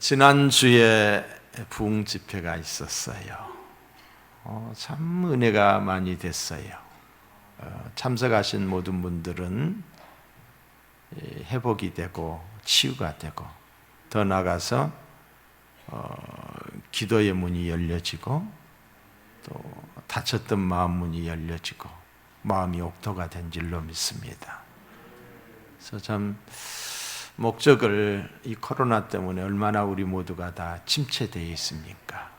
지난주에 부흥 집회가 있었어요. 참 은혜가 많이 됐어요. 참석하신 모든 분들은 회복이 되고 치유가 되고 더 나아가서 기도의 문이 열려지고 또 닫혔던 마음 문이 열려지고 마음이 옥토가 된 줄로 믿습니다. 그래서 참 목적을 이 코로나 때문에 얼마나 우리 모두가 다 침체되어 있습니까?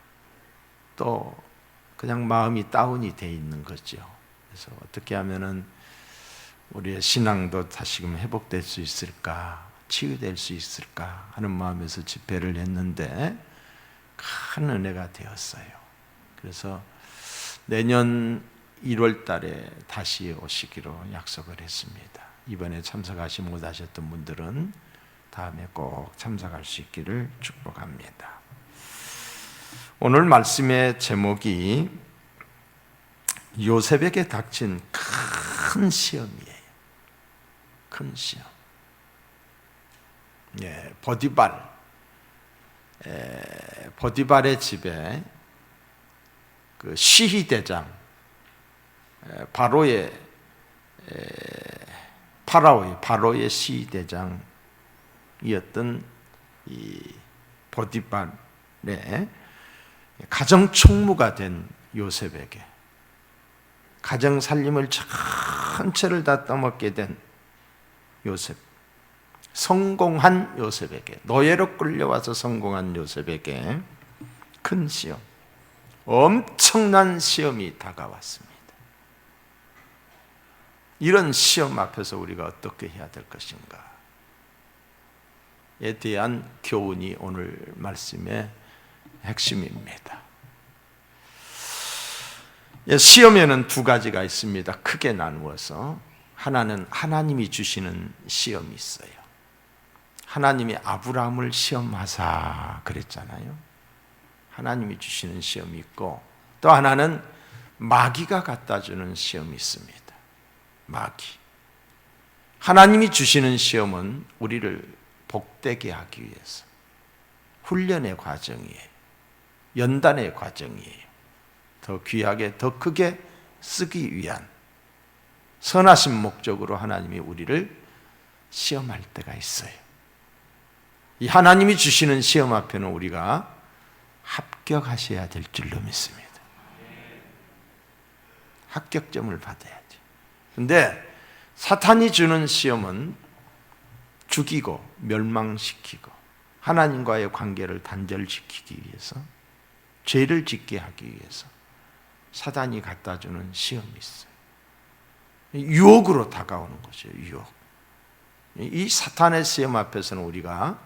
또 그냥 마음이 다운이 되어 있는 거죠. 그래서 어떻게 하면은 우리의 신앙도 다시금 회복될 수 있을까, 치유될 수 있을까 하는 마음에서 집회를 했는데 큰 은혜가 되었어요. 그래서 내년 1월 달에 다시 오시기로 약속을 했습니다. 이번에 참석하지 못하셨던 분들은 다음에 꼭 참석할 수 있기를 축복합니다. 오늘 말씀의 제목이 요셉에게 닥친 큰 시험이에요. 큰 시험. 보디발의 집에 그 시히대장 바로의 시대장이었던 이 보디발의 가정 총무가 된 요셉에게 가정 살림을 전체를 다 떠먹게 된 요셉, 성공한 요셉에게, 노예로 끌려와서 성공한 요셉에게 큰 시험, 엄청난 시험이 다가왔습니다. 이런 시험 앞에서 우리가 어떻게 해야 될 것인가에 대한 교훈이 오늘 말씀의 핵심입니다. 시험에는 두 가지가 있습니다. 크게 나누어서 하나는 하나님이 주시는 시험이 있어요. 하나님이 아브라함을 시험하사 그랬잖아요. 하나님이 주시는 시험이 있고 또 하나는 마귀가 갖다 주는 시험이 있습니다. 마귀. 하나님이 주시는 시험은 우리를 복되게 하기 위해서 훈련의 과정이에요. 연단의 과정이에요. 더 귀하게 더 크게 쓰기 위한 선하신 목적으로 하나님이 우리를 시험할 때가 있어요. 이 하나님이 주시는 시험 앞에는 우리가 합격하셔야 될 줄로 믿습니다. 합격점을 받아야죠. 근데 사탄이 주는 시험은 죽이고 멸망시키고 하나님과의 관계를 단절시키기 위해서 죄를 짓게 하기 위해서 사탄이 갖다 주는 시험이 있어요. 유혹으로 다가오는 거죠. 유혹. 이 사탄의 시험 앞에서는 우리가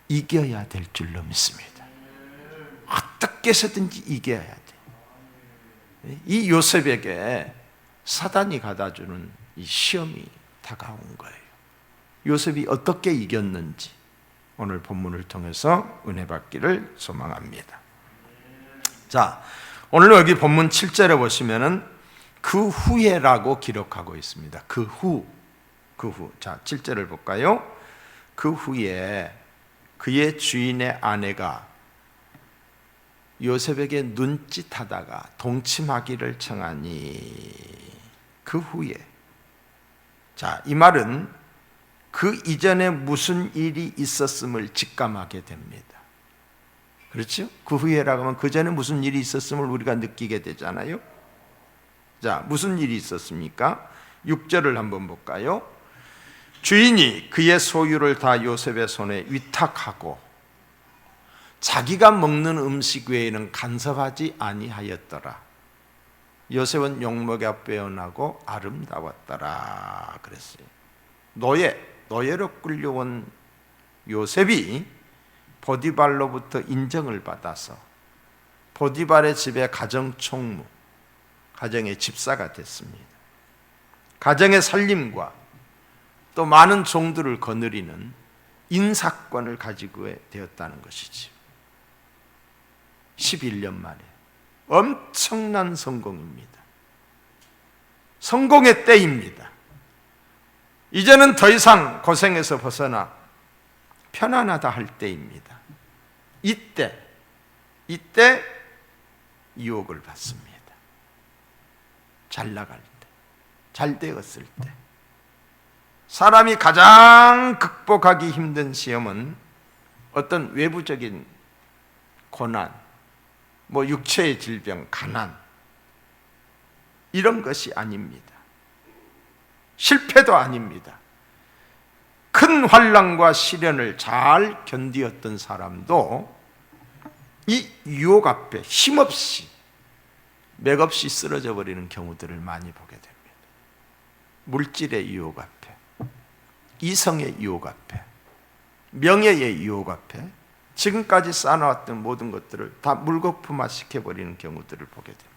이겨야 될 줄로 믿습니다. 어떻게 해서든지 이겨야 돼. 이 요셉에게 사단이 갖다주는 이 시험이 다가온 거예요. 요셉이 어떻게 이겼는지 오늘 본문을 통해서 은혜 받기를 소망합니다. 자, 오늘 여기 본문 7절에 보시면은 그 후에라고 기록하고 있습니다. 그 후. 자, 7절을 볼까요? 그 후에 그의 주인의 아내가 요셉에게 눈짓하다가 동침하기를 청하니 그 후에. 자, 이 말은 그 이전에 무슨 일이 있었음을 직감하게 됩니다. 그렇죠? 그 후에라고 하면 그 전에 무슨 일이 있었음을 우리가 느끼게 되잖아요. 자, 무슨 일이 있었습니까? 6절을 한번 볼까요? 주인이 그의 소유를 다 요셉의 손에 위탁하고 자기가 먹는 음식 외에는 간섭하지 아니하였더라. 요셉은 용모가 빼어나고 아름다웠더라 그랬어요. 노예로 끌려온 요셉이 보디발로부터 인정을 받아서 보디발의 집에 가정 총무, 가정의 집사가 됐습니다. 가정의 살림과 또 많은 종들을 거느리는 인사권을 가지고 되었다는 것이지. 11년 만에 엄청난 성공입니다. 성공의 때입니다. 이제는 더 이상 고생에서 벗어나 편안하다 할 때입니다. 이때 유혹을 받습니다. 잘 나갈 때, 잘 되었을 때. 사람이 가장 극복하기 힘든 시험은 어떤 외부적인 고난, 육체의 질병, 가난, 이런 것이 아닙니다. 실패도 아닙니다. 큰 환난과 시련을 잘 견디었던 사람도 이 유혹 앞에 힘없이, 맥없이 쓰러져 버리는 경우들을 많이 보게 됩니다. 물질의 유혹 앞에, 이성의 유혹 앞에, 명예의 유혹 앞에 지금까지 쌓아놨던 모든 것들을 다 물거품화 시켜버리는 경우들을 보게 됩니다.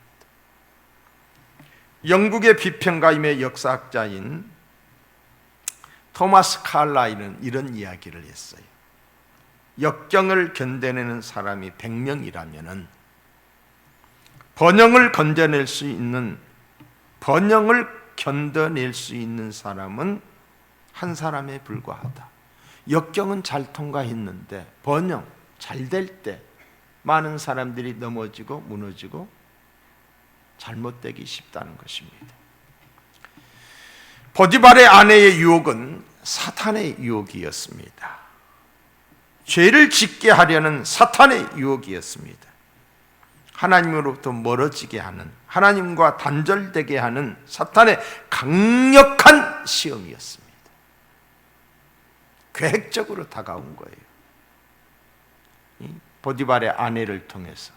영국의 비평가임의 역사학자인 토마스 칼라일은 이런 이야기를 했어요. 역경을 견뎌내는 사람이 100명이라면 번영을 견뎌낼 수 있는 사람은 한 사람에 불과하다. 역경은 잘 통과했는데 번영, 잘 될 때 많은 사람들이 넘어지고 무너지고 잘못되기 쉽다는 것입니다. 보디발의 아내의 유혹은 사탄의 유혹이었습니다. 죄를 짓게 하려는 사탄의 유혹이었습니다. 하나님으로부터 멀어지게 하는, 하나님과 단절되게 하는 사탄의 강력한 시험이었습니다. 계획적으로 다가온 거예요. 보디발의 아내를 통해서.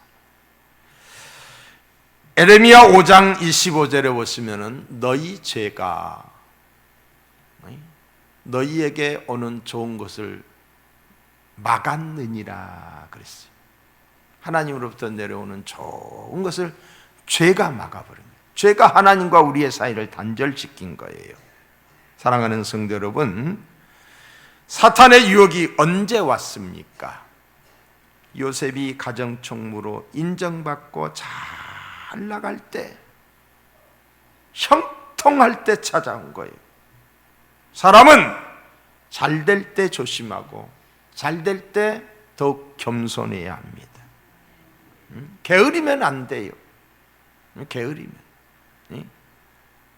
에레미야 5장 25절에 보시면은 너희 죄가 너희에게 오는 좋은 것을 막았느니라 그랬어요. 하나님으로부터 내려오는 좋은 것을 죄가 막아버린 거예요. 죄가 하나님과 우리의 사이를 단절시킨 거예요. 사랑하는 성도 여러분, 사탄의 유혹이 언제 왔습니까? 요셉이 가정총무로 인정받고 잘 나갈 때, 형통할 때 찾아온 거예요. 사람은 잘 될 때 조심하고 잘 될 때 더욱 겸손해야 합니다. 게으르면 안 돼요. 게으르면,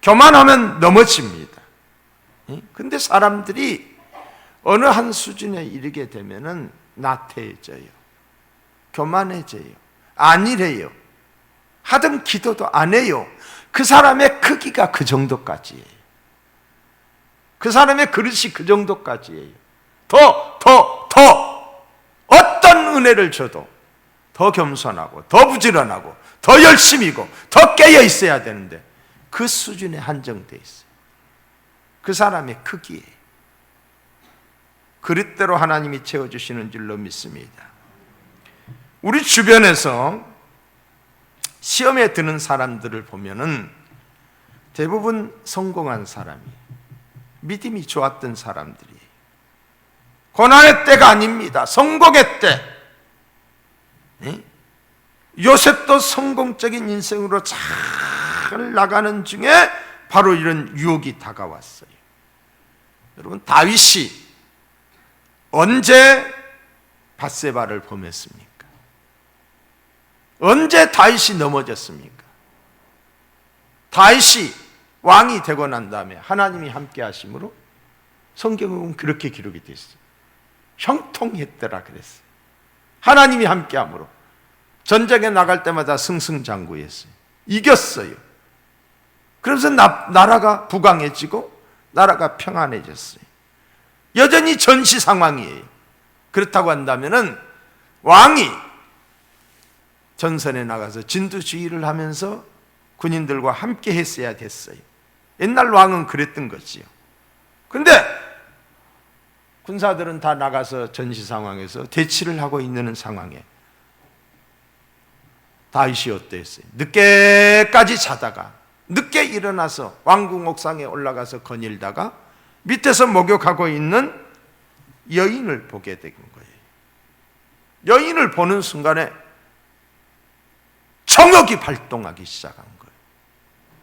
교만하면 넘어집니다. 근데 사람들이 어느 한 수준에 이르게 되면은 나태해져요. 교만해져요. 안일해요. 하던 기도도 안 해요. 그 사람의 크기가 그 정도까지예요. 그 사람의 그릇이 그 정도까지예요. 더 어떤 은혜를 줘도 더 겸손하고 더 부지런하고 더 열심히고 더 깨어 있어야 되는데 그 수준에 한정되어 있어요. 그 사람의 크기예요. 그릇대로 하나님이 채워주시는 줄로 믿습니다. 우리 주변에서 시험에 드는 사람들을 보면은 대부분 성공한 사람이, 믿음이 좋았던 사람들이, 고난의 때가 아닙니다. 성공의 때. 요셉도 성공적인 인생으로 잘 나가는 중에 바로 이런 유혹이 다가왔어요. 여러분, 다윗이 언제 밧세바를 범했습니까? 언제 다윗이 넘어졌습니까? 다윗이 왕이 되고 난 다음에 하나님이 함께 하심으로 성경에 보면 그렇게 기록이 되어 있어요. 형통했더라 그랬어요. 하나님이 함께 함으로 전쟁에 나갈 때마다 승승장구했어요. 이겼어요. 그래서 나라가 부강해지고 나라가 평안해졌어요. 여전히 전시 상황이에요. 그렇다고 한다면은 왕이 전선에 나가서 진두지휘를 하면서 군인들과 함께 했어야 됐어요. 옛날 왕은 그랬던 거지요. 근데 군사들은 다 나가서 전시 상황에서 대치를 하고 있는 상황에 다윗이 어땠어요? 늦게까지 자다가 늦게 일어나서 왕궁 옥상에 올라가서 거닐다가 밑에서 목욕하고 있는 여인을 보게 된 거예요. 여인을 보는 순간에 정욕이 발동하기 시작한 거예요.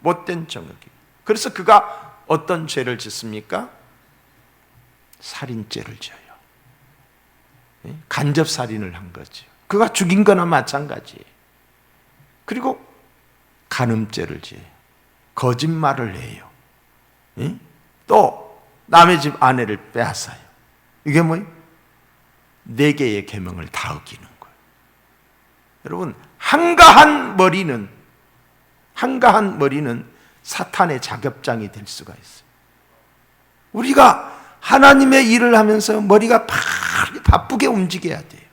못된 정욕이. 그래서 그가 어떤 죄를 짓습니까? 살인죄를 지어요. 간접살인을 한 거죠. 그가 죽인 거나 마찬가지예요. 그리고 간음죄를 지어요. 거짓말을 해요. 또 남의 집 아내를 빼앗아요. 이게 뭐예요? 4개의 계명을 다 어기는 거예요. 여러분, 한가한 머리는 사탄의 작업장이 될 수가 있어요. 우리가 하나님의 일을 하면서 머리가 바쁘게 움직여야 돼요.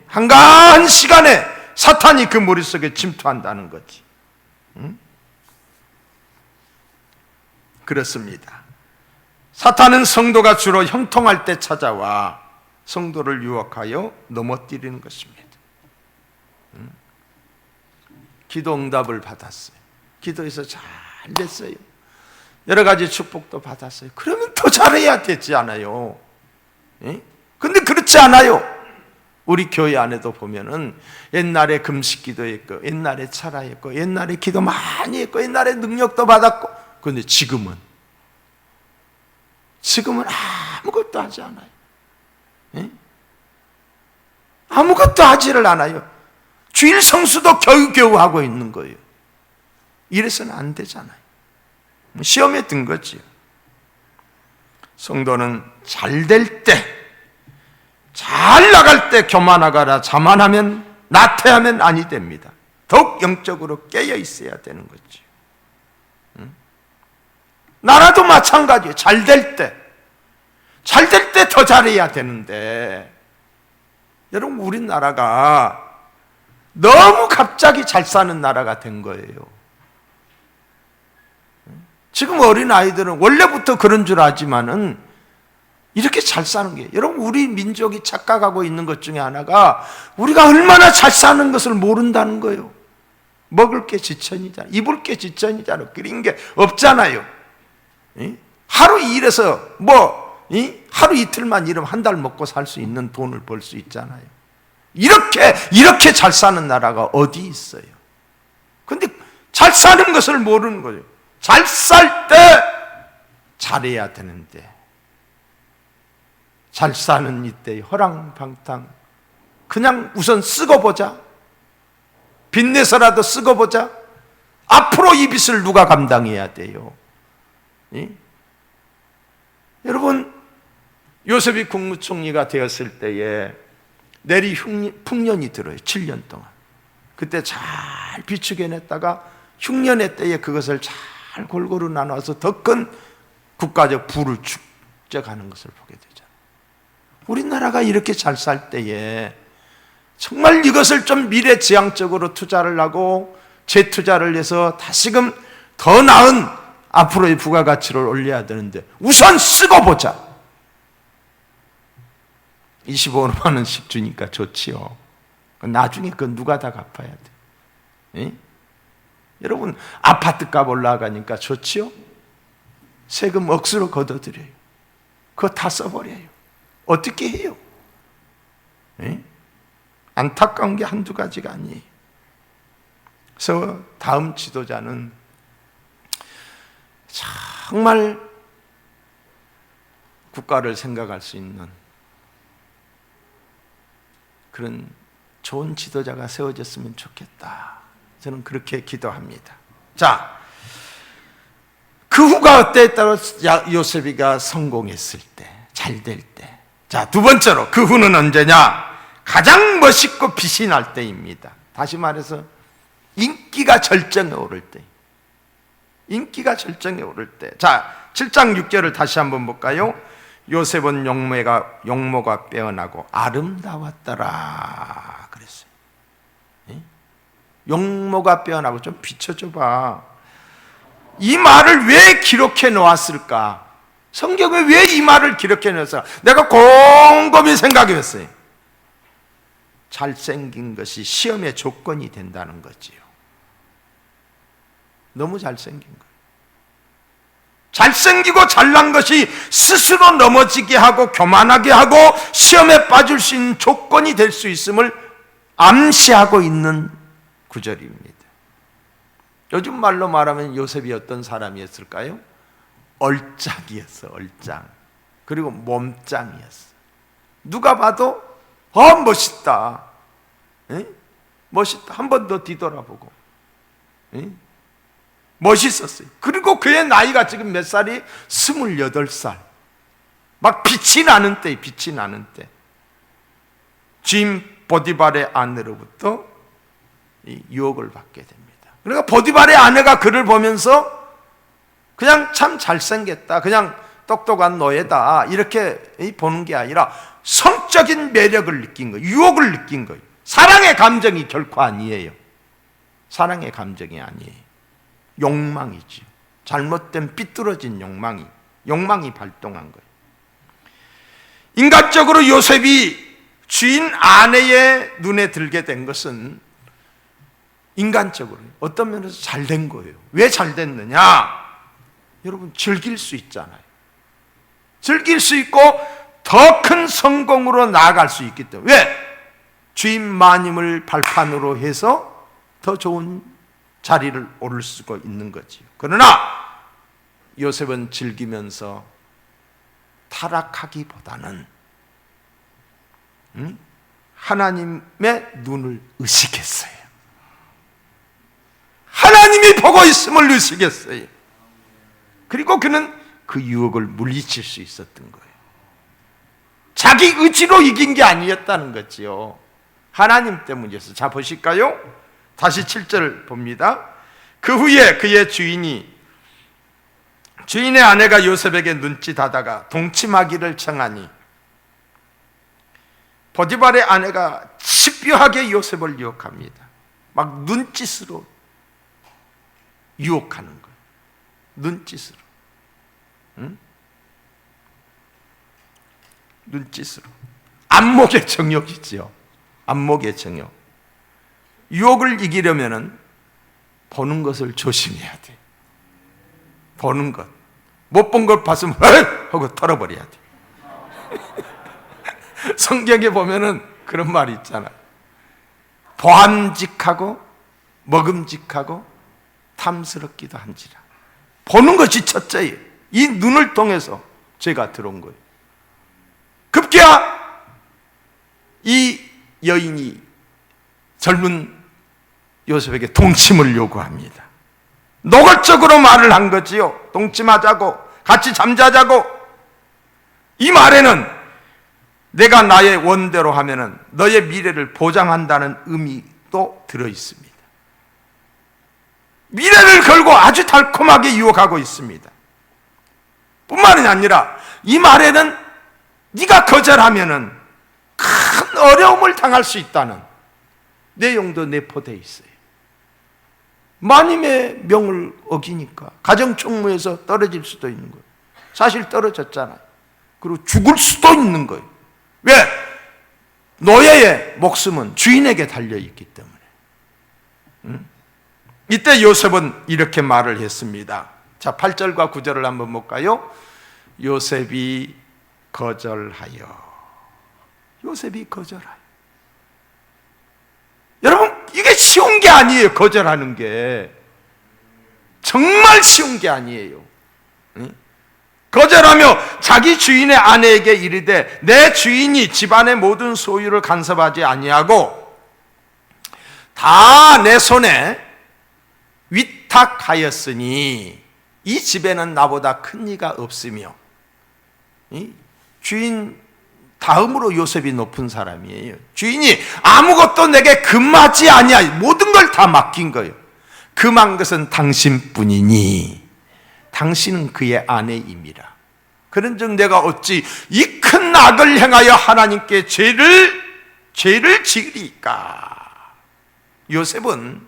한가한 시간에 사탄이 그 머릿속에 침투한다는 거지. 그렇습니다. 사탄은 성도가 주로 형통할 때 찾아와 성도를 유혹하여 넘어뜨리는 것입니다. 기도 응답을 받았어요. 기도해서 잘 됐어요. 여러 가지 축복도 받았어요. 그러면 더 잘해야 되지 않아요? 근데 그렇지 않아요. 우리 교회 안에도 보면은 옛날에 금식 기도했고, 옛날에 철야했고, 옛날에 기도 많이 했고, 옛날에 능력도 받았고, 그런데 지금은 아무것도 하지 않아요. 아무것도 하지를 않아요. 주일 성수도 겨우겨우 하고 있는 거예요. 이래서는 안 되잖아요. 시험에 든 거지요. 성도는 잘 될 때, 잘 나갈 때 교만하거나 자만하면, 나태하면 아니 됩니다. 더욱 영적으로 깨어 있어야 되는 거죠. 나라도 마찬가지예요. 잘 될 때 더 잘해야 되는데, 여러분, 우리나라가 너무 갑자기 잘 사는 나라가 된 거예요. 지금 어린 아이들은 원래부터 그런 줄 알지만은 이렇게 잘 사는 게, 여러분, 우리 민족이 착각하고 있는 것 중에 하나가 우리가 얼마나 잘 사는 것을 모른다는 거예요. 먹을 게 지천이잖아, 입을 게 지천이잖아, 그린 게 없잖아요. 하루 일해서 하루 이틀만 일하면 한 달 먹고 살 수 있는 돈을 벌 수 있잖아요. 이렇게 잘 사는 나라가 어디 있어요? 근데 잘 사는 것을 모르는 거예요. 잘 살 때 잘해야 되는데, 잘 사는 이때 허랑방탕, 그냥 우선 쓰고 보자, 빚내서라도 쓰고 보자. 앞으로 이 빚을 누가 감당해야 돼요? 여러분, 요셉이 국무총리가 되었을 때에 내리 풍년이 들어요. 7년 동안. 그때 잘 비축해냈다가 흉년의 때에 그것을 잘 골고루 나눠서 더 큰 국가적 부를 축적하는 것을 보게 되잖아요. 우리나라가 이렇게 잘 살 때에 정말 이것을 좀 미래지향적으로 투자를 하고 재투자를 해서 다시금 더 나은 앞으로의 부가가치를 올려야 되는데, 우선 쓰고 보자. 25만 원씩 주니까 좋지요. 나중에 그건 누가 다 갚아야 돼? 여러분, 아파트 값 올라가니까 좋지요? 세금 억수로 걷어들여요. 그거 다 써버려요. 어떻게 해요? 안타까운 게 한두 가지가 아니에요. 그래서 다음 지도자는 정말 국가를 생각할 수 있는 그런 좋은 지도자가 세워졌으면 좋겠다. 저는 그렇게 기도합니다. 자, 그 후가 어땠다고? 요셉이가 성공했을 때, 잘 될 때. 자, 두 번째로 그 후는 언제냐? 가장 멋있고 빛이 날 때입니다. 다시 말해서 인기가 절정에 오를 때. 인기가 절정에 오를 때. 자, 7장 6절을 다시 한번 볼까요? 요셉은 용모가 빼어나고 아름다웠더라 그랬어요. 용모가 빼어나고, 좀 비춰줘봐. 이 말을 왜 기록해 놓았을까? 성경에 왜 이 말을 기록해 놓았을까? 내가 곰곰이 생각했어요. 잘생긴 것이 시험의 조건이 된다는 거지요. 너무 잘생긴 거예요. 잘생기고 잘난 것이 스스로 넘어지게 하고 교만하게 하고 시험에 빠질 수 있는 조건이 될 수 있음을 암시하고 있는 구절입니다. 요즘 말로 말하면 요셉이 어떤 사람이었을까요? 얼짱이었어, 얼짱. 그리고 몸짱이었어. 누가 봐도 멋있다. 에? 멋있다. 한 번 더 뒤돌아보고. 에? 멋있었어요. 그리고 그의 나이가 지금 몇 살이? 28살. 막 빛이 나는 때, 빛이 나는 때. 주인 보디발의 아내로부터 이 유혹을 받게 됩니다. 그러니까 보디발의 아내가 그를 보면서 그냥 참 잘생겼다, 그냥 똑똑한 노예다, 이렇게 보는 게 아니라 성적인 매력을 느낀 거예요. 유혹을 느낀 거예요. 사랑의 감정이 결코 아니에요. 사랑의 감정이 아니에요. 욕망이지. 잘못된 삐뚤어진 욕망이 발동한 거예요. 인간적으로 요셉이 주인 아내의 눈에 들게 된 것은 인간적으로 어떤 면에서 잘 된 거예요. 왜 잘 됐느냐? 여러분, 즐길 수 있잖아요. 즐길 수 있고 더 큰 성공으로 나아갈 수 있기 때문에. 왜? 주인 마님을 발판으로 해서 더 좋은 자리를 오를 수가 있는 거지요. 그러나 요셉은 즐기면서 타락하기보다는 하나님의 눈을 의식했어요. 하나님이 보고 있음을 의식했어요. 그리고 그는 그 유혹을 물리칠 수 있었던 거예요. 자기 의지로 이긴 게 아니었다는 거지요. 하나님 때문이었어요. 자, 보실까요? 다시 7절 봅니다. 그 후에 그의 주인의 아내가 요셉에게 눈짓하다가 동침하기를 청하니 보디발의 아내가 집요하게 요셉을 유혹합니다. 막 눈짓으로 유혹하는 거예요. 눈짓으로. 응? 눈짓으로. 안목의 정욕이지요. 안목의 정욕. 유혹을 이기려면은 보는 것을 조심해야 돼. 보는 것. 못 본 걸 봤으면 하고 털어버려야 돼. 성경에 보면은 그런 말이 있잖아요. 보암직하고 먹음직하고 탐스럽기도 한지라. 보는 것이 첫째예요. 이 눈을 통해서 죄가 들어온 거예요. 급기야 이 여인이 젊은 요셉에게 동침을 요구합니다. 노골적으로 말을 한 거지요. 동침하자고, 같이 잠자자고. 이 말에는 내가 나의 원대로 하면은 너의 미래를 보장한다는 의미도 들어 있습니다. 미래를 걸고 아주 달콤하게 유혹하고 있습니다. 뿐만이 아니라 이 말에는 네가 거절하면은 큰 어려움을 당할 수 있다는 내용도 내포되어 있어요. 마님의 명을 어기니까 가정총무에서 떨어질 수도 있는 거예요. 사실 떨어졌잖아요. 그리고 죽을 수도 있는 거예요. 왜? 노예의 목숨은 주인에게 달려있기 때문에. 이때 요셉은 이렇게 말을 했습니다. 자, 8절과 9절을 한번 볼까요? 요셉이 거절하여. 요셉이 거절하여. 여러분, 이게 쉬운 게 아니에요. 거절하는 게 정말 쉬운 게 아니에요. 거절하며 자기 주인의 아내에게 이르되 내 주인이 집안의 모든 소유를 간섭하지 아니하고 다 내 손에 위탁하였으니 이 집에는 나보다 큰 이가 없으며. 주인 다음으로 요셉이 높은 사람이에요. 주인이 아무것도 내게 금하지 아니하, 모든 걸 다 맡긴 거예요. 금한 것은 당신뿐이니 당신은 그의 아내임이라. 그런즉 내가 어찌 이 큰 악을 행하여 하나님께 죄를 지으리까. 요셉은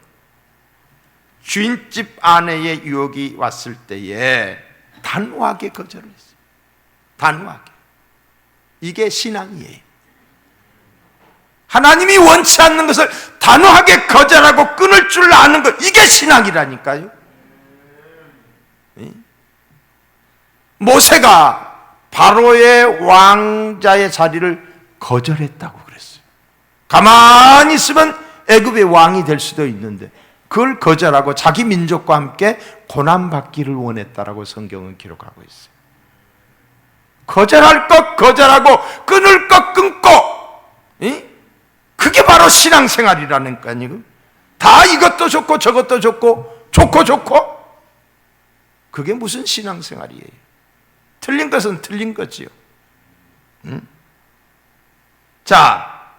주인집 아내의 유혹이 왔을 때에 단호하게 거절을 했어요. 단호하게. 이게 신앙이에요. 하나님이 원치 않는 것을 단호하게 거절하고 끊을 줄 아는 것, 이게 신앙이라니까요. 모세가 바로의 왕자의 자리를 거절했다고 그랬어요. 가만히 있으면 애굽의 왕이 될 수도 있는데 그걸 거절하고 자기 민족과 함께 고난받기를 원했다라고 성경은 기록하고 있어요. 거절할 것 거절하고 끊을 것 끊고, 그게 바로 신앙생활이라니까요. 다 이것도 좋고 저것도 좋고 좋고 그게 무슨 신앙생활이에요? 틀린 것은 틀린 거지요. 자,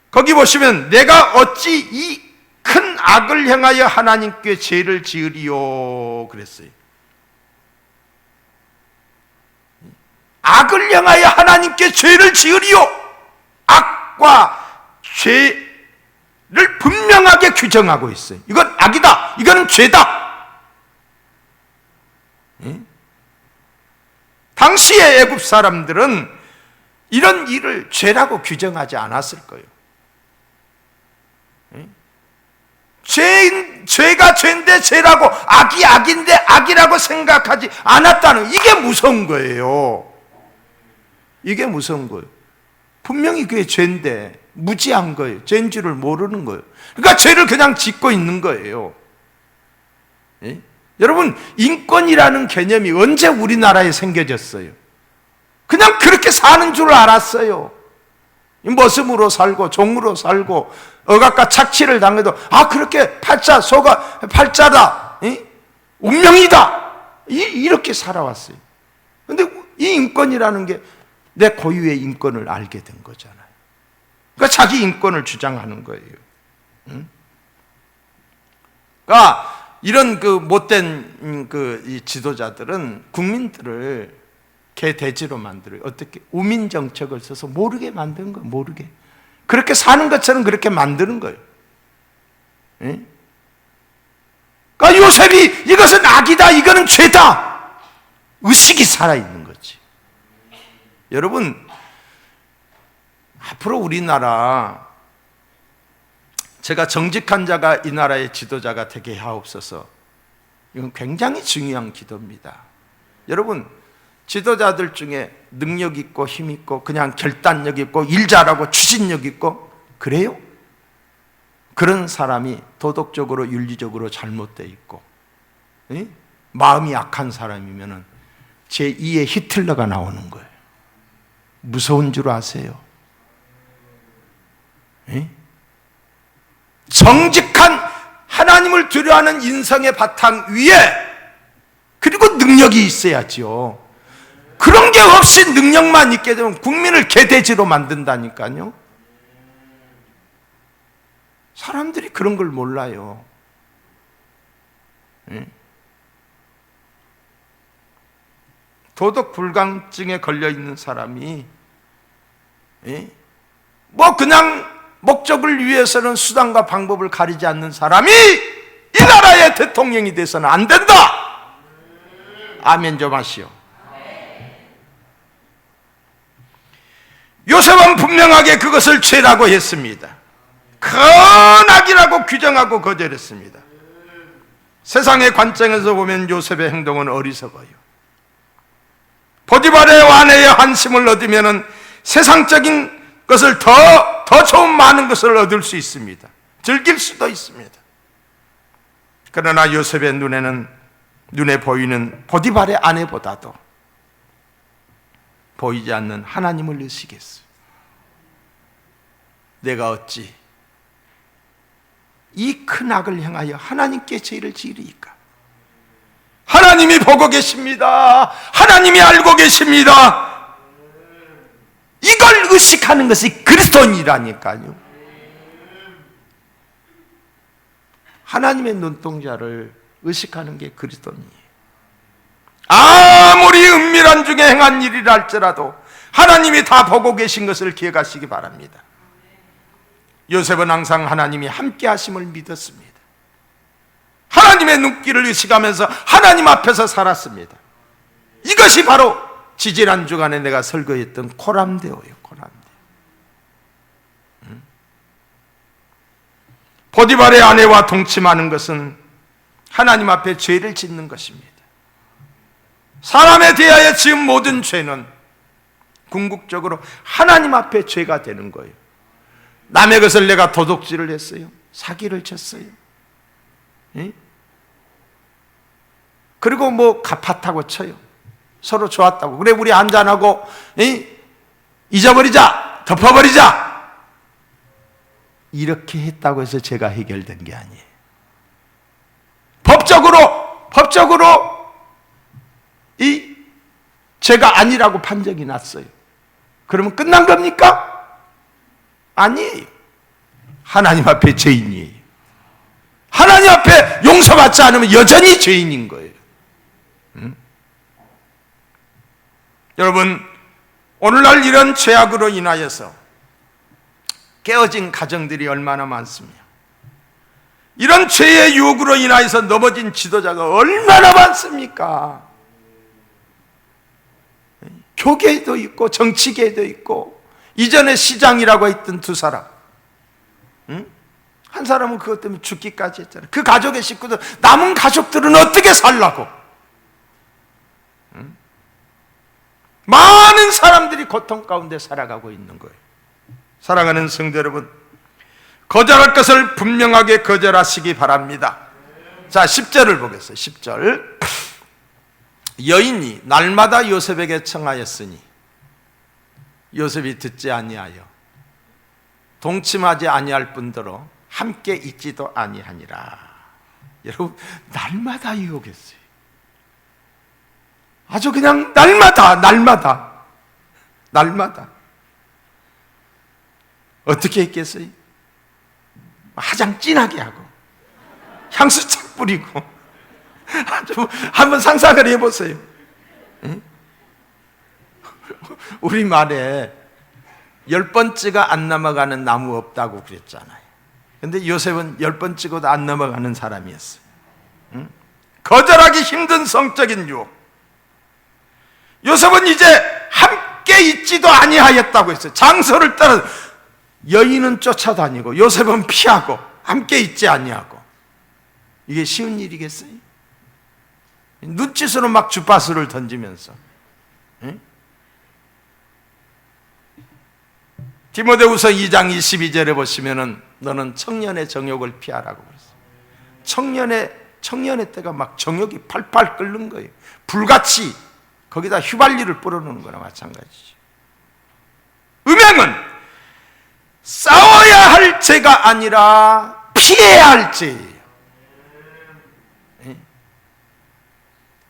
거기 보시면 내가 어찌 이 큰 악을 행하여 하나님께 죄를 지으리요 그랬어요. 악을 행하여 하나님께 죄를 지으리요. 악과 죄를 분명하게 규정하고 있어요. 이건 악이다, 이거는 죄다. 당시의 애굽 사람들은 이런 일을 죄라고 규정하지 않았을 거예요. 죄가 죄인데 죄라고, 악이 악인데 악이라고 생각하지 않았다는, 이게 무서운 거예요. 이게 무서운 거예요. 분명히 그게 죄인데 무지한 거예요. 죄인 줄을 모르는 거예요. 그러니까 죄를 그냥 짓고 있는 거예요. 여러분, 인권이라는 개념이 언제 우리나라에 생겨졌어요? 그냥 그렇게 사는 줄 알았어요. 머슴으로 살고 종으로 살고 억압과 착취를 당해도 그렇게 팔자다, 운명이다, 이렇게 살아왔어요. 그런데 이 인권이라는 게 내 고유의 인권을 알게 된 거잖아요. 그러니까 자기 인권을 주장하는 거예요. 그러니까 이런 그 못된 이 지도자들은 국민들을 개돼지로 만들어요. 어떻게? 우민 정책을 써서 모르게 만드는 거예요. 모르게. 그렇게 사는 것처럼 그렇게 만드는 거예요. 그러니까 요셉이 이것은 악이다, 이거는 죄다, 의식이 살아있는 거지. 여러분, 앞으로 우리나라, 제가 정직한 자가 이 나라의 지도자가 되게 하옵소서, 이건 굉장히 중요한 기도입니다. 여러분, 지도자들 중에 능력 있고 힘 있고 그냥 결단력 있고 일 잘하고 추진력 있고 그래요? 그런 사람이 도덕적으로 윤리적으로 잘못되어 있고, 마음이 약한 사람이면 제2의 히틀러가 나오는 거예요. 무서운 줄 아세요? 정직한 하나님을 두려워하는 인성의 바탕 위에 그리고 능력이 있어야죠. 그런 게 없이 능력만 있게 되면 국민을 개돼지로 만든다니까요. 사람들이 그런 걸 몰라요. 도덕 불감증에 걸려 있는 사람이 뭐 그냥 목적을 위해서는 수단과 방법을 가리지 않는 사람이 이 나라의 대통령이 돼서는 안 된다. 아멘 좀 하시오. 요셉은 분명하게 그것을 죄라고 했습니다. 큰 악이라고 규정하고 거절했습니다. 세상의 관점에서 보면 요셉의 행동은 어리석어요. 보디발의 아내의 한심을 얻으면 세상적인 것을 더 좋은 많은 것을 얻을 수 있습니다. 즐길 수도 있습니다. 그러나 요셉의 눈에 보이는 보디발의 아내보다도 보이지 않는 하나님을 의식했어요. 내가 어찌 이 큰 악을 행하여 하나님께 죄를 지으리이까? 하나님이 보고 계십니다. 하나님이 알고 계십니다. 이걸 의식하는 것이 그리스도인이라니까요. 하나님의 눈동자를 의식하는 게 그리스도인이에요. 아무리 은밀한 중에 행한 일이라 할지라도 하나님이 다 보고 계신 것을 기억하시기 바랍니다. 요셉은 항상 하나님이 함께 하심을 믿었습니다. 하나님의 눈길을 의식하면서 하나님 앞에서 살았습니다. 이것이 바로 지지난 주간에 내가 설교했던 코람데오예요. 코람데오. 보디발의 아내와 동침하는 것은 하나님 앞에 죄를 짓는 것입니다. 사람에 대하여 지은 모든 죄는 궁극적으로 하나님 앞에 죄가 되는 거예요. 남의 것을 내가 도둑질을 했어요. 사기를 쳤어요. 그리고 뭐 갑핫하고 쳐요. 서로 좋았다고. 그래, 우리 한잔하고 잊어버리자, 덮어버리자, 이렇게 했다고 해서 죄가 해결된 게 아니에요. 법적으로 이 죄가 아니라고 판정이 났어요. 그러면 끝난 겁니까? 아니에요. 하나님 앞에 죄인이에요. 하나님 앞에 용서받지 않으면 여전히 죄인인 거예요. 여러분, 오늘날 이런 죄악으로 인하여서 깨어진 가정들이 얼마나 많습니까? 이런 죄의 유혹으로 인하여서 넘어진 지도자가 얼마나 많습니까? 교계에도 있고 정치계에도 있고, 이전에 시장이라고 했던 두 사람, 한 사람은 그것 때문에 죽기까지 했잖아요. 그 가족의 식구들, 남은 가족들은 어떻게 살라고? 많은 사람들이 고통 가운데 살아가고 있는 거예요. 사랑하는 성도 여러분, 거절할 것을 분명하게 거절하시기 바랍니다. 자, 10절을 보겠어요. 10절. 여인이 날마다 요셉에게 청하였으니 요셉이 듣지 아니하여 동침하지 아니할 뿐더러 함께 있지도 아니하니라. 여러분, 날마다 유혹했어요. 아주 그냥 날마다 어떻게 했겠어요? 화장 진하게 하고 향수 착 뿌리고 아주 한번 상상을 해보세요. 응? 우리 말에 10번 안 넘어가는 나무 없다고 그랬잖아요. 근데 요셉은 10번 찍어도 안 넘어가는 사람이었어요. 응? 거절하기 힘든 성적인 유혹. 요셉은 이제 함께 있지도 아니하였다고 했어요. 장소를 따라 여인은 쫓아다니고 요셉은 피하고 함께 있지 아니하고. 이게 쉬운 일이겠어요? 눈짓으로 막 주파수를 던지면서. 응? 디모데후서 2장 22절에 보시면은 너는 청년의 정욕을 피하라고 그랬어요. 청년의 때가 막 정욕이 팔팔 끓는 거예요. 불같이 거기다 휘발유를 뿌려놓는 거나 마찬가지죠. 음행은 싸워야 할 죄가 아니라 피해야 할 죄예요.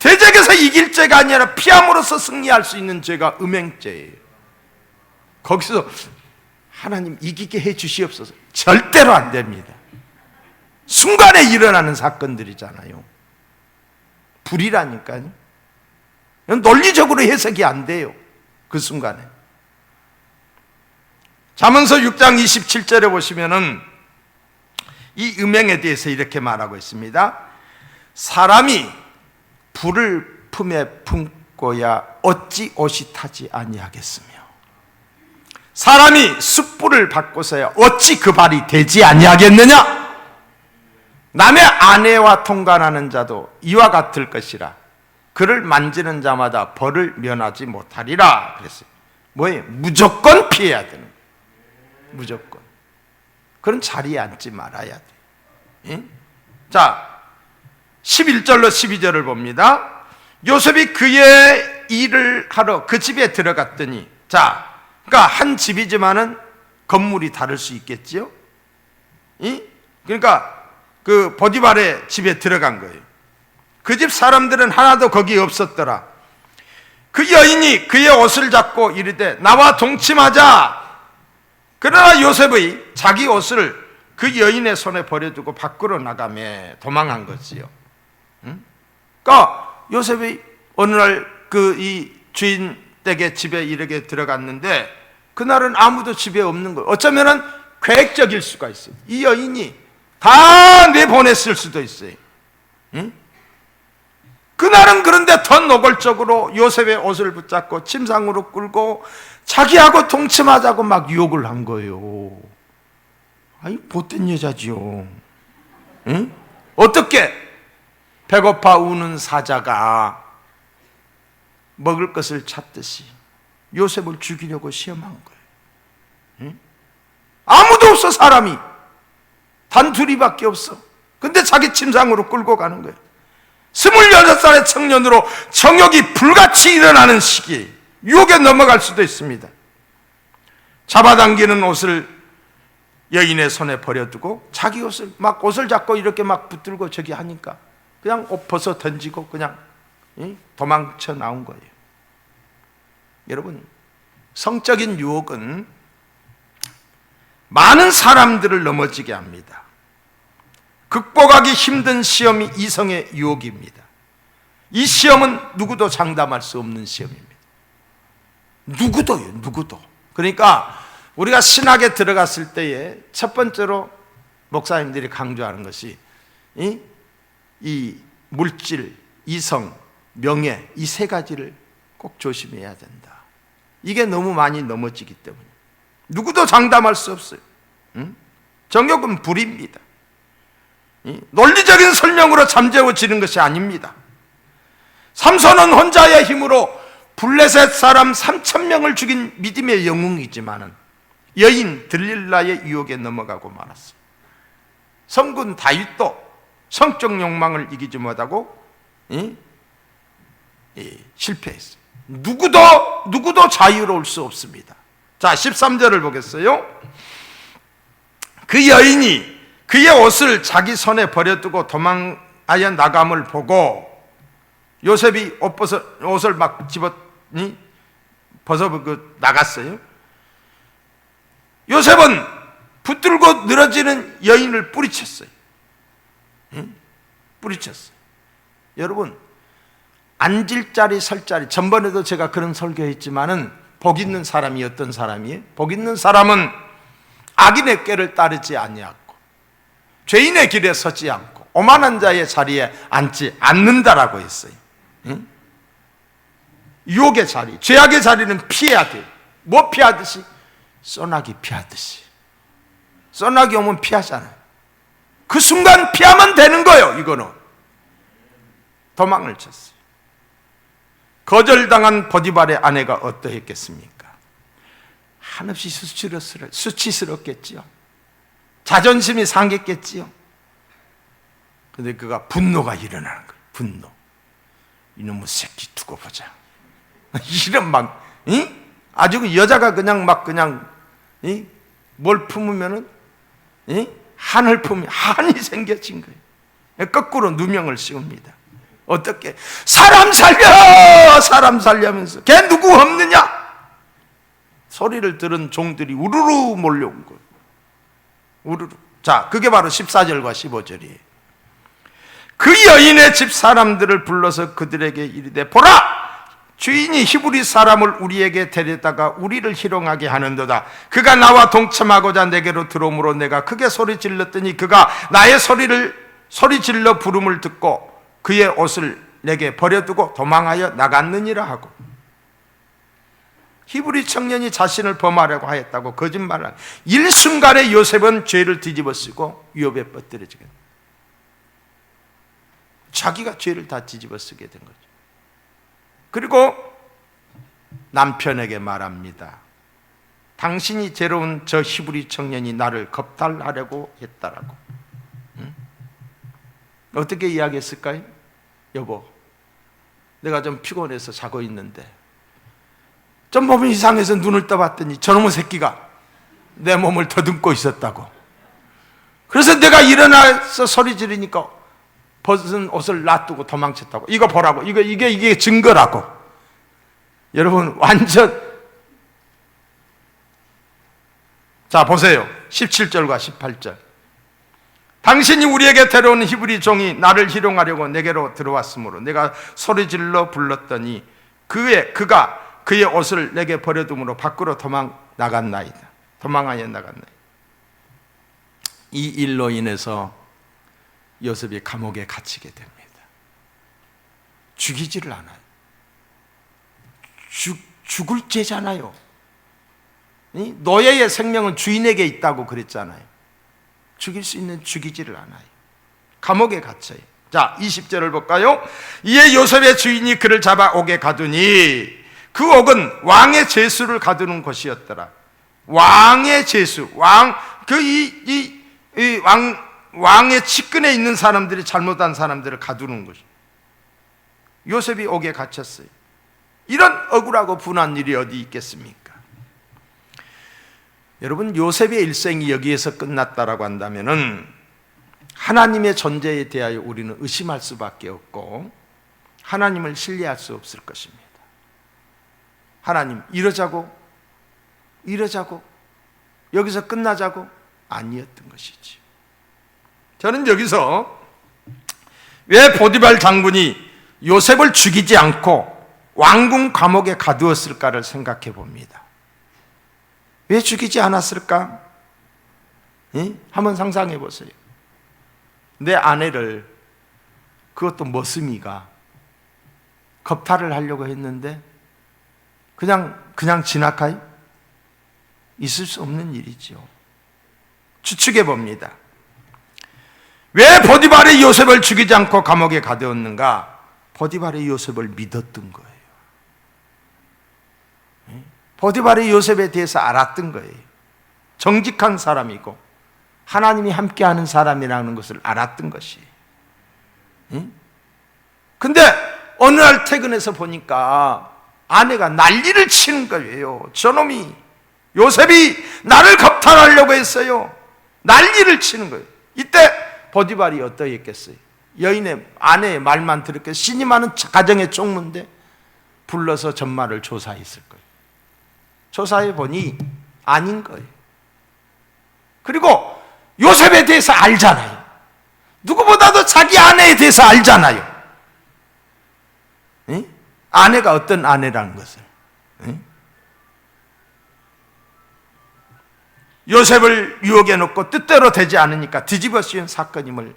대적에서 이길 죄가 아니라 피함으로써 승리할 수 있는 죄가 음행죄예요. 거기서 하나님 이기게 해 주시옵소서, 절대로 안 됩니다. 순간에 일어나는 사건들이잖아요. 불이라니까요. 논리적으로 해석이 안 돼요. 그 순간에. 잠언서 6장 27절에 보시면은 이 음행에 대해서 이렇게 말하고 있습니다. 사람이 불을 품에 품고야 어찌 옷이 타지 아니하겠으며 사람이 숯불을 받고서야 어찌 그 발이 되지 아니하겠느냐. 남의 아내와 통관하는 자도 이와 같을 것이라 그를 만지는 자마다 벌을 면하지 못하리라 그랬어요. 뭐예요? 무조건 피해야 되는 거예요. 무조건. 그런 자리에 앉지 말아야 돼. 예? 자, 11절로 12절을 봅니다. 요셉이 그의 일을 하러 그 집에 들어갔더니, 자, 그러니까 한 집이지만은 건물이 다를 수 있겠지요. 그러니까 그 보디발의 집에 들어간 거예요. 그 집 사람들은 하나도 거기 없었더라. 그 여인이 그의 옷을 잡고 이르되 나와 동침하자. 그러나 요셉의 자기 옷을 그 여인의 손에 버려두고 밖으로 나가며 도망한 거지요. 그러니까 요셉이 어느 날 그 이 주인 댁의 집에 이렇게 들어갔는데 그날은 아무도 집에 없는 거예요. 어쩌면은 계획적일 수가 있어요. 이 여인이 다 내보냈을 수도 있어요. 그날은 그런데 더 노골적으로 요셉의 옷을 붙잡고 침상으로 끌고 자기하고 동침하자고 막 유혹을 한 거예요. 아이, 못된 여자지요. 응? 어떻게 배고파 우는 사자가 먹을 것을 찾듯이 요셉을 죽이려고 시험한 거예요. 응? 아무도 없어. 사람이 단 둘이밖에 없어. 근데 자기 침상으로 끌고 가는 거예요. 26살의 청년으로 정욕이 불같이 일어나는 시기에 유혹에 넘어갈 수도 있습니다. 잡아당기는 옷을 여인의 손에 버려두고 자기 옷을 잡고 이렇게 막 붙들고 저기 하니까 그냥 옷 벗어 던지고 그냥 도망쳐 나온 거예요. 여러분, 성적인 유혹은 많은 사람들을 넘어지게 합니다. 극복하기 힘든 시험이 이성의 유혹입니다. 이 시험은 누구도 장담할 수 없는 시험입니다. 누구도. 그러니까 우리가 신학에 들어갔을 때에 첫 번째로 목사님들이 강조하는 것이 이 물질, 이성, 명예, 이 세 가지를 꼭 조심해야 된다. 이게 너무 많이 넘어지기 때문에 누구도 장담할 수 없어요. 정욕은 불입니다. 논리적인 설명으로 잠재워지는 것이 아닙니다. 삼손은 혼자의 힘으로 블레셋 사람 3,000명을 죽인 믿음의 영웅이지만은 여인 들릴라의 유혹에 넘어가고 말았어요. 성군 다윗도 성적 욕망을 이기지 못하고 실패했어요. 누구도 자유로울 수 없습니다. 자, 13절을 보겠어요. 그 여인이 그의 옷을 자기 손에 버려두고 도망하여 나감을 보고 요셉이 옷을 막 벗어 나갔어요. 요셉은 붙들고 늘어지는 여인을 뿌리쳤어요. 뿌리쳤어요. 여러분, 앉을 자리 설 자리, 전번에도 제가 그런 설교했지만은 복 있는 사람이 어떤 사람이에요? 복 있는 사람은 악인의 꾀를 따르지 아니하고 죄인의 길에 서지 않고 오만한 자의 자리에 앉지 않는다라고 했어요. 유혹의 자리, 죄악의 자리는 피해야 돼요. 뭐 피하듯이? 소나기 피하듯이. 소나기 오면 피하잖아요. 그 순간 피하면 되는 거예요. 이거는 도망을 쳤어요. 거절당한 보디발의 아내가 어떠했겠습니까? 한없이 수치스럽겠지요. 자존심이 상했겠지요. 그런데 그가 분노가 일어나는 거예요. 분노. 이놈의 새끼 두고 보자. 이런 막 아주 여자가 그냥 뭘 품으면은 한을 품으면 한이 생겨진 거예요. 거꾸로 누명을 씌웁니다. 어떻게? 사람 살려면서 걔 누구 없느냐? 소리를 들은 종들이 우르르 몰려온 거예요. 우르르. 자, 그게 바로 14절과 15절이에요. 그 여인의 집 사람들을 불러서 그들에게 이르되 보라! 주인이 히브리 사람을 우리에게 데려다가 우리를 희롱하게 하는도다. 그가 나와 동참하고자 내게로 들어오므로 내가 크게 소리 질렀더니 그가 나의 소리 질러 부름을 듣고 그의 옷을 내게 버려두고 도망하여 나갔느니라 하고. 히브리 청년이 자신을 범하려고 하였다고 거짓말을 일순간에 요셉은 죄를 뒤집어 쓰고 유업에 빠뜨려지게 됩니다. 자기가 죄를 다 뒤집어 쓰게 된 거죠. 그리고 남편에게 말합니다. 당신이 데려온 저 히브리 청년이 나를 겁탈하려고 했다라고. 어떻게 이야기했을까요? 여보, 내가 좀 피곤해서 자고 있는데 좀 몸이 이상해서 눈을 떠봤더니 저놈의 새끼가 내 몸을 더듬고 있었다고. 그래서 내가 일어나서 소리 지르니까 벗은 옷을 놔두고 도망쳤다고. 이거 보라고. 이게 증거라고. 여러분, 완전. 자, 보세요. 17절과 18절. 당신이 우리에게 데려온 히브리 종이 나를 희롱하려고 내게로 들어왔으므로 내가 소리질러 불렀더니 그가 그의 옷을 내게 버려둠으로 밖으로 도망하여 나갔나이다. 이 일로 인해서 요셉이 감옥에 갇히게 됩니다. 죽이지를 않아요. 죽을 죄잖아요. 노예의 생명은 주인에게 있다고 그랬잖아요. 죽일 수 있는 죽이지를 않아요. 감옥에 갇혀요. 자, 20절을 볼까요? 이에 요셉의 주인이 그를 잡아 옥에 가두니 그 옥은 왕의 제수를 가두는 곳이었더라. 왕의 제수, 왕의 측근에 있는 사람들이 잘못한 사람들을 가두는 곳. 요셉이 옥에 갇혔어요. 이런 억울하고 분한 일이 어디 있겠습니까? 여러분, 요셉의 일생이 여기에서 끝났다라고 한다면은 하나님의 존재에 대하여 우리는 의심할 수밖에 없고 하나님을 신뢰할 수 없을 것입니다. 하나님, 이러자고 여기서 끝나자고 아니었던 것이지. 저는 여기서 왜 보디발 장군이 요셉을 죽이지 않고 왕궁 감옥에 가두었을까를 생각해 봅니다. 왜 죽이지 않았을까? 한번 상상해 보세요. 내 아내를, 그것도 머슴이가 겁탈을 하려고 했는데 그냥 지나가요? 있을 수 없는 일이죠. 추측해 봅니다. 왜 보디발이 요셉을 죽이지 않고 감옥에 가두었는가? 보디발이 요셉을 믿었던 거예요. 보디발이 요셉에 대해서 알았던 거예요. 정직한 사람이고 하나님이 함께하는 사람이라는 것을 알았던 것이. 근데 어느 날 퇴근해서 보니까 아내가 난리를 치는 거예요. 저놈이, 요셉이 나를 겁탈하려고 했어요. 난리를 치는 거예요. 이때 보디발이 어떠했겠어요? 여인의 아내의 말만 들었겠어요? 신이 많은 가정의 총무인데 불러서 전말을 조사했을 거예요. 조사해 보니 아닌 거예요. 그리고 요셉에 대해서 알잖아요. 누구보다도 자기 아내에 대해서 알잖아요. 아내가 어떤 아내라는 것을. 요셉을 유혹해 놓고 뜻대로 되지 않으니까 뒤집어 씌운 사건임을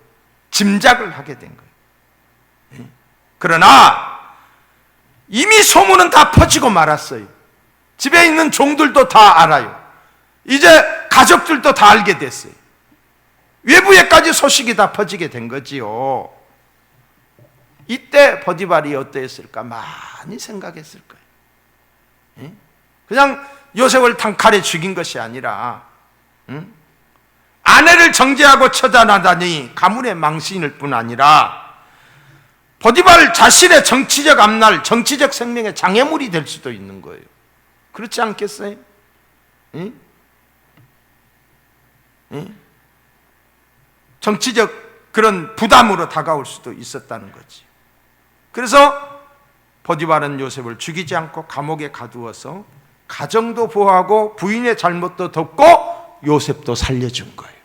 짐작을 하게 된 거예요. 그러나 이미 소문은 다 퍼지고 말았어요. 집에 있는 종들도 다 알아요. 이제 가족들도 다 알게 됐어요. 외부에까지 소식이 다 퍼지게 된 거지요. 이때 보디발이 어떠했을까? 많이 생각했을 거예요. 그냥 요셉을 단칼에 죽인 것이 아니라 아내를 정죄하고 처단하다니 가문의 망신일 뿐 아니라 보디발 자신의 정치적 앞날, 정치적 생명의 장애물이 될 수도 있는 거예요. 그렇지 않겠어요? 정치적 그런 부담으로 다가올 수도 있었다는 거지. 그래서 보디발은 요셉을 죽이지 않고 감옥에 가두어서 가정도 보호하고 부인의 잘못도 덮고 요셉도 살려준 거예요.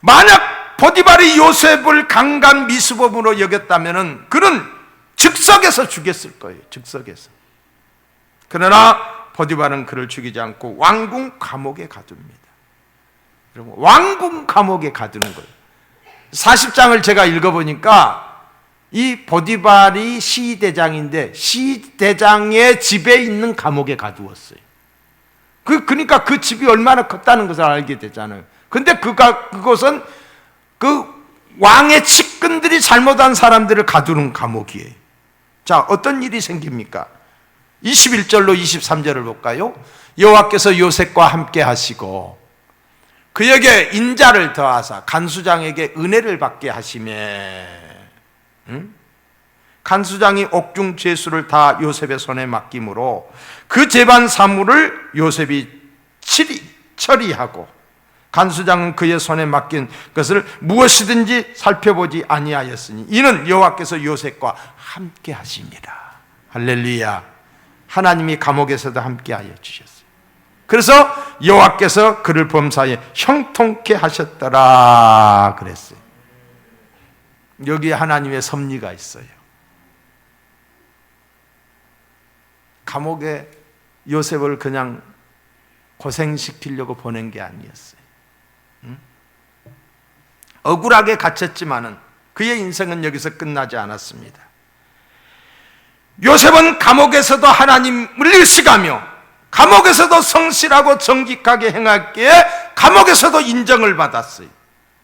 만약 보디발이 요셉을 강간 미수범으로 여겼다면 그는 즉석에서 죽였을 거예요. 즉석에서. 그러나 보디발은 그를 죽이지 않고 왕궁 감옥에 가둡니다. 여러분, 왕궁 감옥에 가두는 거예요. 40장을 제가 읽어보니까 이 보디발이 시대장인데 시대장의 집에 있는 감옥에 가두었어요. 그러니까 그 집이 얼마나 컸다는 것을 알게 되잖아요. 근데 그것은 그 왕의 측근들이 잘못한 사람들을 가두는 감옥이에요. 자, 어떤 일이 생깁니까? 21절로 23절을 볼까요? 여호와께서 요셉과 함께 하시고 그에게 인자를 더하사 간수장에게 은혜를 받게 하시매 간수장이 옥중 죄수를 다 요셉의 손에 맡김으로 그 재반 사물을 요셉이 처리하고 간수장은 그의 손에 맡긴 것을 무엇이든지 살펴보지 아니하였으니 이는 여호와께서 요셉과 함께 하심이라. 할렐루야. 하나님이 감옥에서도 함께 하여 주셨어요. 그래서 여호와께서 그를 범사에 형통케 하셨더라 그랬어요. 여기에 하나님의 섭리가 있어요. 감옥에 요셉을 그냥 고생시키려고 보낸 게 아니었어요. 억울하게 갇혔지만은 그의 인생은 여기서 끝나지 않았습니다. 요셉은 감옥에서도 하나님을 의식하며 감옥에서도 성실하고 정직하게 행했기에 감옥에서도 인정을 받았어요.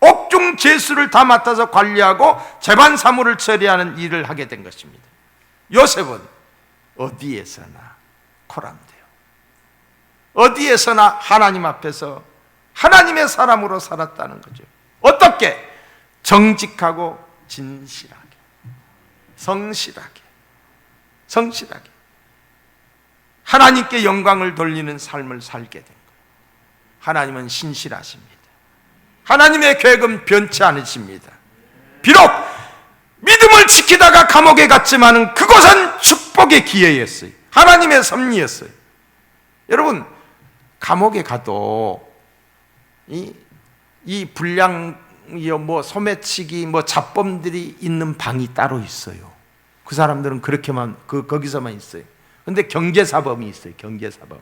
옥중 죄수를 다 맡아서 관리하고 재반 사물을 처리하는 일을 하게 된 것입니다. 요셉은 어디에서나 코람돼요. 어디에서나 하나님 앞에서 하나님의 사람으로 살았다는 거죠. 어떻게? 정직하고 진실하게, 성실하게 하나님께 영광을 돌리는 삶을 살게 된 거예요. 하나님은 신실하십니다. 하나님의 계획은 변치 않으십니다. 비록 믿음을 지키다가 감옥에 갔지만은 그것은 축복의 기회였어요. 하나님의 섭리였어요. 여러분, 감옥에 가도 이 불량, 소매치기, 잡범들이 있는 방이 따로 있어요. 그 사람들은 그렇게만, 거기서만 있어요. 근데 경제사범이 있어요. 경제사범.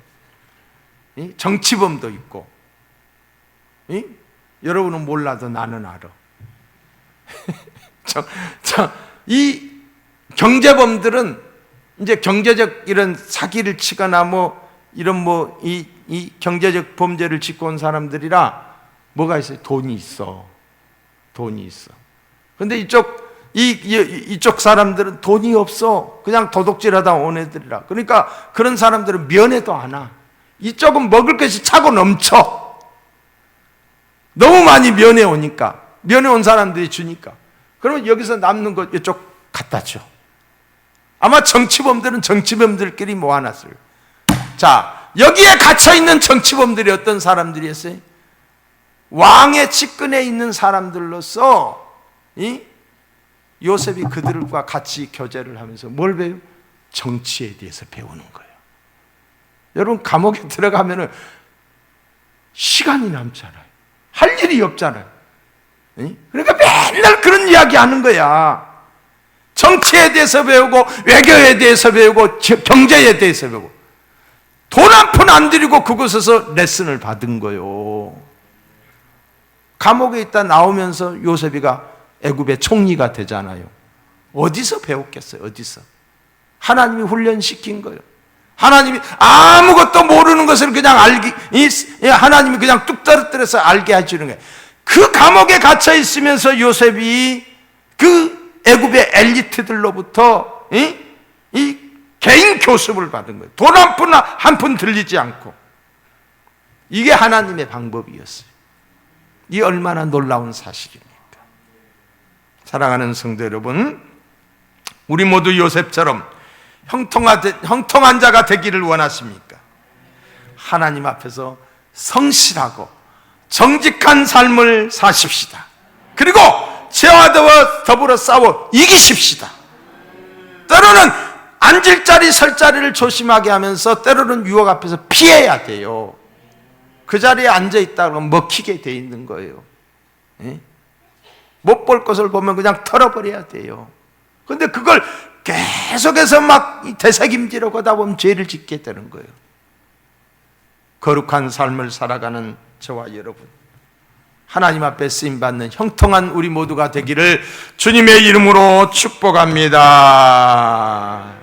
정치범도 있고. 여러분은 몰라도 나는 알아. 이 경제범들은 이제 경제적 이런 사기를 치거나 이런 이 경제적 범죄를 짓고 온 사람들이라 뭐가 있어요? 돈이 있어. 근데 이쪽 사람들은 돈이 없어. 그냥 도둑질하다 온 애들이라. 그러니까 그런 사람들은 면회도 안 와. 이쪽은 먹을 것이 차고 넘쳐. 너무 많이 면회 오니까. 면회 온 사람들이 주니까. 그러면 여기서 남는 거 이쪽 갖다 줘. 아마 정치범들은 정치범들끼리 모아놨어요. 자, 여기에 갇혀있는 정치범들이 어떤 사람들이었어요? 왕의 측근에 있는 사람들로서 요셉이 그들과 같이 교제를 하면서 뭘 배워요? 정치에 대해서 배우는 거예요. 여러분, 감옥에 들어가면은 시간이 남잖아요. 할 일이 없잖아요. 그러니까 맨날 그런 이야기 하는 거야. 정치에 대해서 배우고, 외교에 대해서 배우고, 경제에 대해서 배우고. 돈 한 푼 안 들이고 그곳에서 레슨을 받은 거예요. 감옥에 있다 나오면서 요셉이가 애굽의 총리가 되잖아요. 어디서 배웠겠어요? 어디서? 하나님이 훈련시킨 거예요. 하나님이 아무것도 모르는 것을 그냥 하나님이 그냥 뚝 떨어뜨려서 알게 해주는 거예요. 그 감옥에 갇혀 있으면서 요셉이 그 애굽의 엘리트들로부터 이 개인 교습을 받은 거예요. 돈 한 푼 들리지 않고. 이게 하나님의 방법이었어요. 이 얼마나 놀라운 사실입니까? 사랑하는 성도 여러분, 우리 모두 요셉처럼 형통한 자가 되기를 원하십니까? 하나님 앞에서 성실하고 정직한 삶을 사십시다. 그리고 죄와 더불어 싸워 이기십시다. 때로는 앉을 자리 설 자리를 조심하게 하면서 때로는 유혹 앞에서 피해야 돼요. 그 자리에 앉아있다가 먹히게 돼 있는 거예요. 못 볼 것을 보면 그냥 털어버려야 돼요. 근데 그걸 계속해서 막 되새김질하고 하다 보면 죄를 짓게 되는 거예요. 거룩한 삶을 살아가는 저와 여러분, 하나님 앞에 쓰임받는 형통한 우리 모두가 되기를 주님의 이름으로 축복합니다.